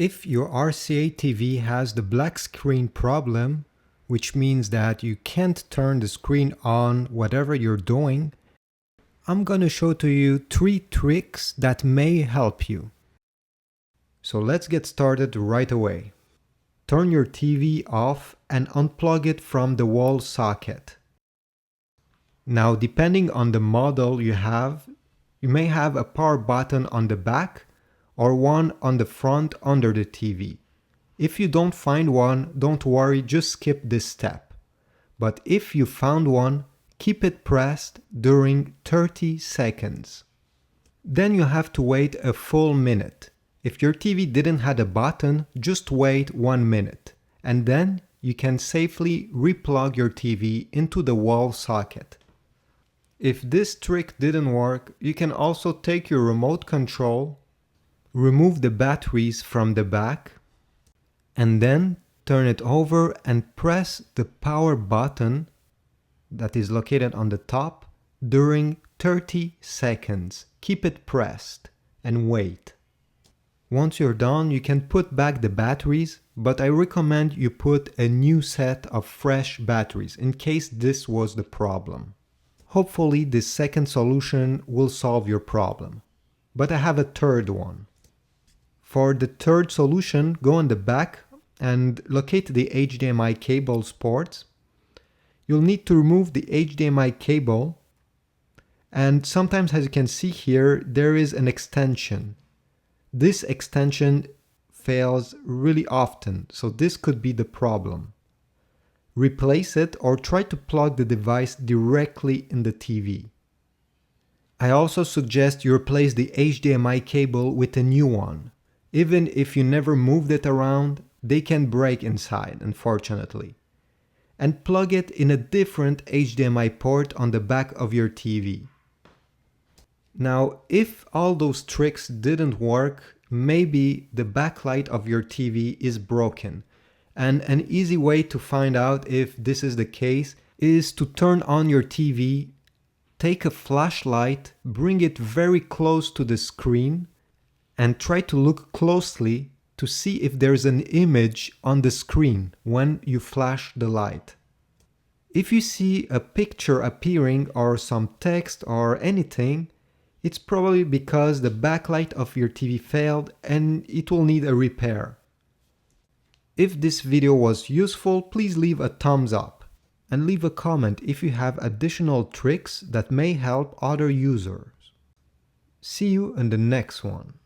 If your RCA TV has the black screen problem, which means that you can't turn the screen on whatever you're doing, I'm going to show to you 3 tricks that may help you. So let's get started right away. Turn your TV off and unplug it from the wall socket. Now, depending on the model you have, you may have a power button on the back or one on the front under the TV. If you don't find one, don't worry, just skip this step. But if you found one, keep it pressed during 30 seconds. Then you have to wait a full minute. If your TV didn't have a button, just wait 1 minute, and then you can safely replug your TV into the wall socket. If this trick didn't work, you can also take your remote control, remove the batteries from the back, and then turn it over and press the power button that is located on the top during 30 seconds. Keep it pressed and wait. Once you're done, you can put back the batteries, but I recommend you put a new set of fresh batteries in case this was the problem. Hopefully this second solution will solve your problem. But I have a third one. For the third solution, go on the back and locate the HDMI cable's ports. You'll need to remove the HDMI cable, and sometimes, as you can see here, there is an extension. This extension fails really often, so this could be the problem. Replace it or try to plug the device directly in the TV. I also suggest you replace the HDMI cable with a new one. Even if you never moved it around, they can break inside, unfortunately. And plug it in a different HDMI port on the back of your TV. Now, if all those tricks didn't work, maybe the backlight of your TV is broken. And an easy way to find out if this is the case is to turn on your TV, take a flashlight, bring it very close to the screen, and try to look closely to see if there's an image on the screen when you flash the light. If you see a picture appearing or some text or anything, it's probably because the backlight of your TV failed and it will need a repair. If this video was useful, please leave a thumbs up and leave a comment if you have additional tricks that may help other users. See you in the next one.